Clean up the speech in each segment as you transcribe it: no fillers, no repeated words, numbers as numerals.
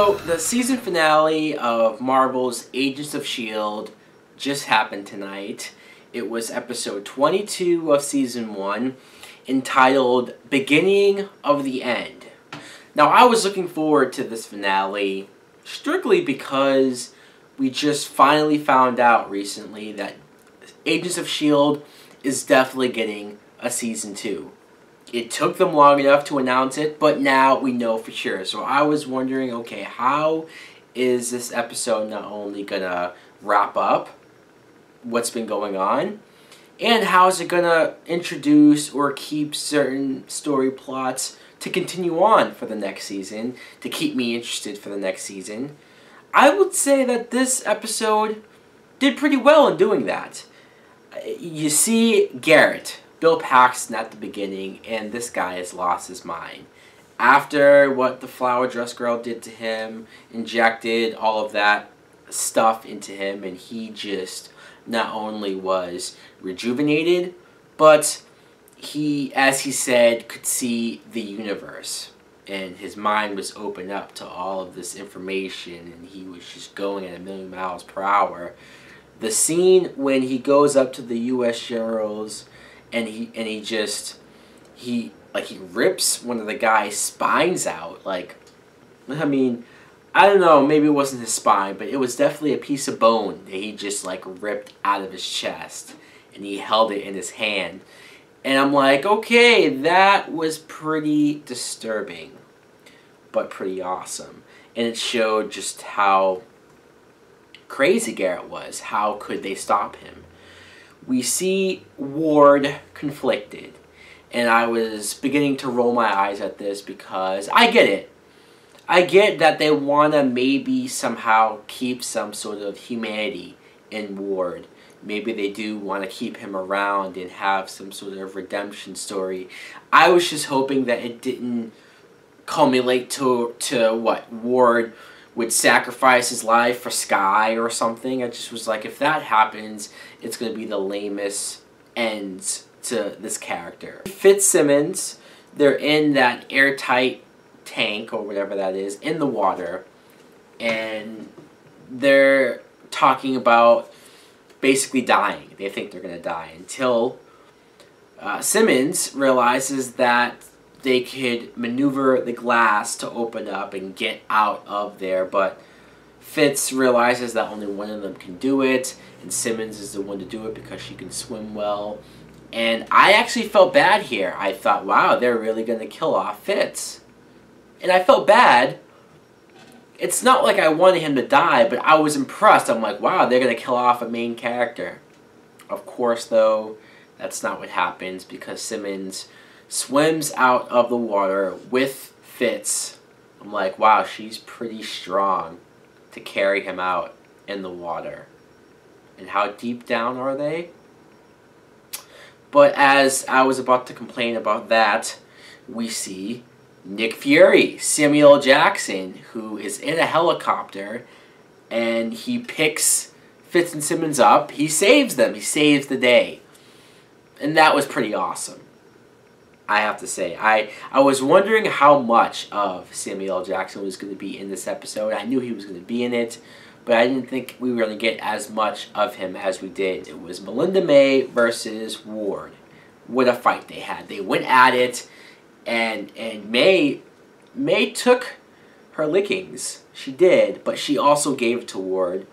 So, the season finale of Marvel's Agents of S.H.I.E.L.D. just happened tonight. It was episode 22 of season 1, entitled Beginning of the End. Now, I was looking forward to this finale strictly because we just finally found out recently that Agents of S.H.I.E.L.D. is definitely getting a season 2. It took them long enough to announce it, but now we know for sure. So I was wondering, okay, how is this episode not only going to wrap up what's been going on, and how is it going to introduce or keep certain story plots to continue on for the next season, to keep me interested for the next season. I would say that this episode did pretty well in doing that. You see Garrett, Bill Paxton at the beginning, and this guy has lost his mind. After what the flower dress girl did to him, injected all of that stuff into him, and he just not only was rejuvenated, but he, as he said, could see the universe. And his mind was opened up to all of this information, and he was just going at 1,000,000 miles per hour. The scene when he goes up to the U.S. generals and he rips one of the guy's spines out. Like, I mean, I don't know, maybe it wasn't his spine, but it was definitely a piece of bone that he just like ripped out of his chest, and he held it in his hand. And I'm like, okay, that was pretty disturbing, but pretty awesome. And it showed just how crazy Garrett was. How could they stop him? We see Ward conflicted, and I was beginning to roll my eyes at this because I get it. I get that they want to maybe somehow keep some sort of humanity in Ward. Maybe they do want to keep him around and have some sort of redemption story. I was just hoping that it didn't culminate to what, Ward would sacrifice his life for Skye or something. I just was like, if that happens, it's going to be the lamest ends to this character. Fitz Simmons, they're in that airtight tank, or whatever that is, in the water, and they're talking about basically dying. They think they're going to die until Simmons realizes that they could maneuver the glass to open up and get out of there, but Fitz realizes that only one of them can do it, and Simmons is the one to do it because she can swim well. And I actually felt bad here. I thought, wow, they're really going to kill off Fitz. And I felt bad. It's not like I wanted him to die, but I was impressed. I'm like, wow, they're going to kill off a main character. Of course, though, that's not what happens, because Simmons swims out of the water with Fitz. I'm like, wow, she's pretty strong to carry him out in the water. And how deep down are they? But as I was about to complain about that, we see Nick Fury, Samuel L. Jackson, who is in a helicopter, and he picks Fitz and Simmons up. He saves them. He saves the day. And that was pretty awesome, I have to say. I was wondering how much of Samuel L. Jackson was going to be in this episode. I knew he was going to be in it, but I didn't think we were going to get as much of him as we did. It was Melinda May versus Ward. What a fight they had. They went at it, and May took her lickings. She did, but she also gave it to Ward.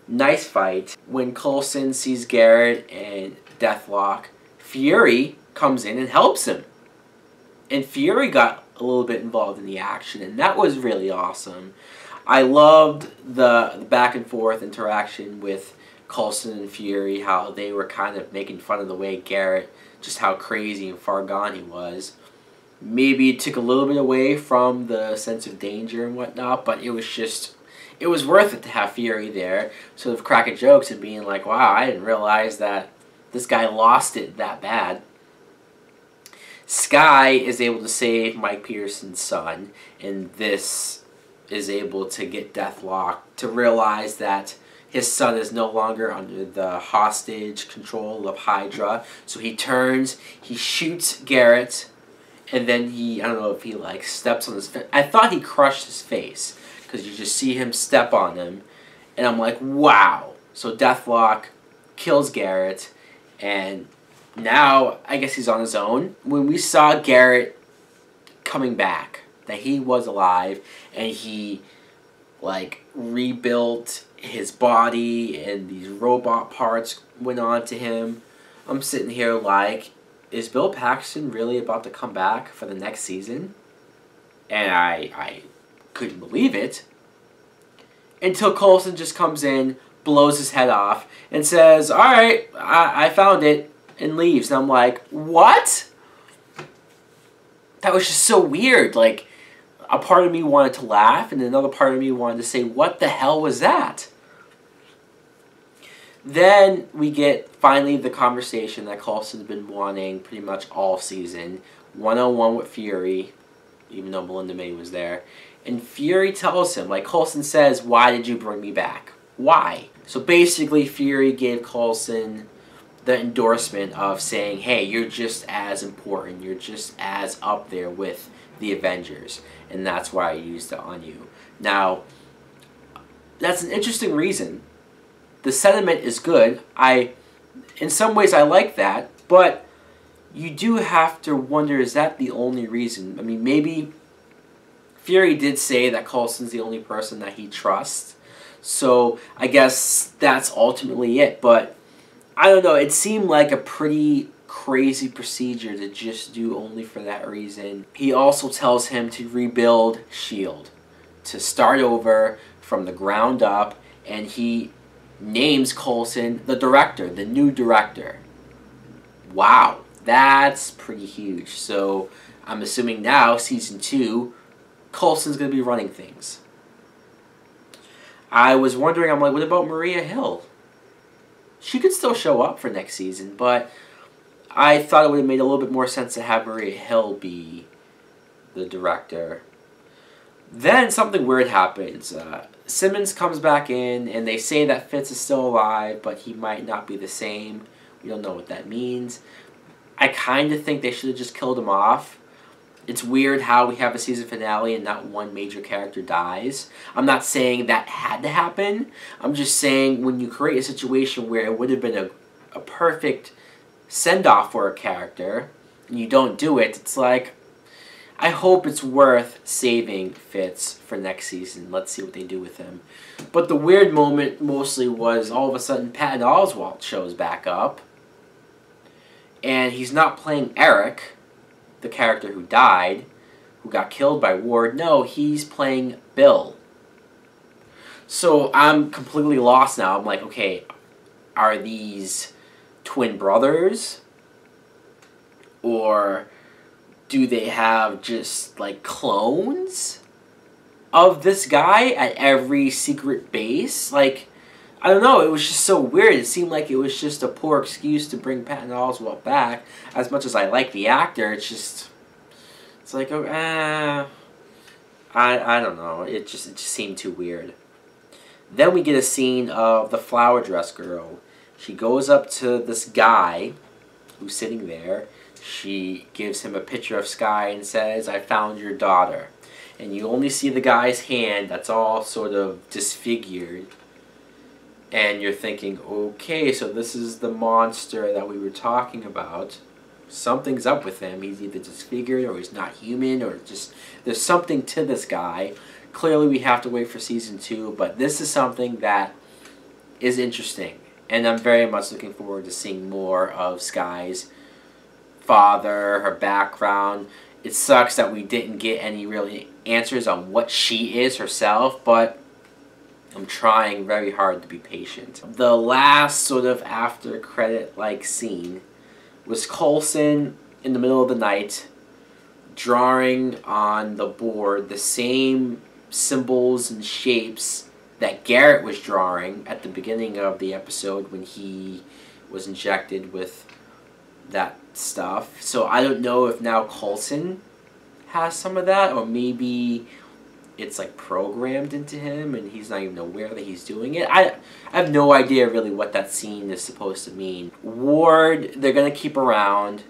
Nice fight. When Coulson sees Garrett and Deathlok, Fury comes in and helps him. And Fury got a little bit involved in the action, and that was really awesome. I loved the back and forth interaction with Coulson and Fury, how they were kind of making fun of the way Garrett, just how crazy and far gone he was. Maybe it took a little bit away from the sense of danger and whatnot, but it was worth it to have Fury there, sort of cracking jokes and being like, wow, I didn't realize that this guy lost it that bad. Skye is able to save Mike Peterson's son, and this is able to get Deathlok to realize that his son is no longer under the hostage control of HYDRA. So he turns, he shoots Garrett, and then he, I don't know if he like steps on his face. I thought he crushed his face, because you just see him step on him, and I'm like, wow. So Deathlok kills Garrett, and now I guess he's on his own. When we saw Garrett coming back, that he was alive, and he like rebuilt his body, and these robot parts went on to him, I'm sitting here like, is Bill Paxton really about to come back for the next season? And I couldn't believe it. Until Coulson just comes in, blows his head off, and says, alright, I found it, and leaves. And I'm like, what? That was just so weird. Like, a part of me wanted to laugh, and another part of me wanted to say, what the hell was that? Then we get, finally, the conversation that Coulson's been wanting pretty much all season. One-on-one with Fury, even though Melinda May was there. And Fury tells him, like, Coulson says, why did you bring me back? Why? So basically, Fury gave Coulson the endorsement of saying, hey, you're just as important. You're just as up there with the Avengers. And that's why I used it on you. Now, that's an interesting reason. The sentiment is good. In some ways, I like that. But you do have to wonder, is that the only reason? I mean, maybe Fury did say that Coulson's the only person that he trusts. So I guess that's ultimately it. But I don't know. It seemed like a pretty crazy procedure to just do only for that reason. He also tells him to rebuild S.H.I.E.L.D. to start over from the ground up. And he names Coulson the director, the new director. Wow. That's pretty huge. So I'm assuming now, Season 2, Coulson's going to be running things. I was wondering, I'm like, what about Maria Hill? She could still show up for next season, but I thought it would have made a little bit more sense to have Maria Hill be the director. Then something weird happens. Simmons comes back in, and they say that Fitz is still alive, but he might not be the same. We don't know what that means. I kind of think they should have just killed him off. It's weird how we have a season finale and not one major character dies. I'm not saying that had to happen. I'm just saying when you create a situation where it would have been a perfect send-off for a character, and you don't do it, it's like, I hope it's worth saving Fitz for next season. Let's see what they do with him. But the weird moment mostly was all of a sudden Patton Oswalt shows back up. And he's not playing Eric, the character who died, who got killed by Ward. No, he's playing Bill. So I'm completely lost now. I'm like, okay, are these twin brothers? Or do they have just, like, clones of this guy at every secret base? Like, I don't know, it was just so weird. It seemed like it was just a poor excuse to bring Patton Oswalt back. As much as I like the actor, it's like, oh, I don't know. It just seemed too weird. Then we get a scene of the flower dress girl. She goes up to this guy who's sitting there. She gives him a picture of Skye and says, I found your daughter. And you only see the guy's hand that's all sort of disfigured. And you're thinking, okay, so this is the monster that we were talking about. Something's up with him. He's either disfigured or he's not human or just there's something to this guy. Clearly we have to wait for Season 2, but this is something that is interesting. And I'm very much looking forward to seeing more of Skye's father, her background. It sucks that we didn't get any really answers on what she is herself, but I'm trying very hard to be patient. The last sort of after credit-like scene was Coulson in the middle of the night drawing on the board the same symbols and shapes that Garrett was drawing at the beginning of the episode when he was injected with that stuff. So I don't know if now Coulson has some of that, or maybe it's like programmed into him and he's not even aware that he's doing it. I have no idea really what that scene is supposed to mean. Ward, they're going to keep around.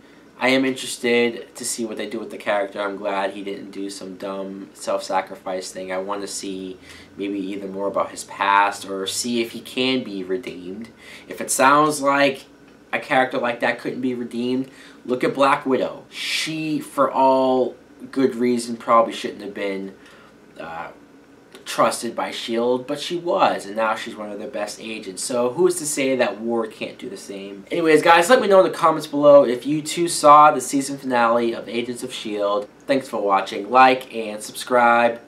I am interested to see what they do with the character. I'm glad he didn't do some dumb self-sacrifice thing. I want to see maybe either more about his past or see if he can be redeemed. If it sounds like a character like that couldn't be redeemed, look at Black Widow. She, for all good reason, probably shouldn't have been trusted by S.H.I.E.L.D, but she was, and now she's one of their best agents. So who's to say that War can't do the same? Anyways, guys, let me know in the comments below if you too saw the season finale of Agents of S.H.I.E.L.D. Thanks for watching. Like and subscribe.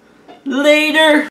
Later!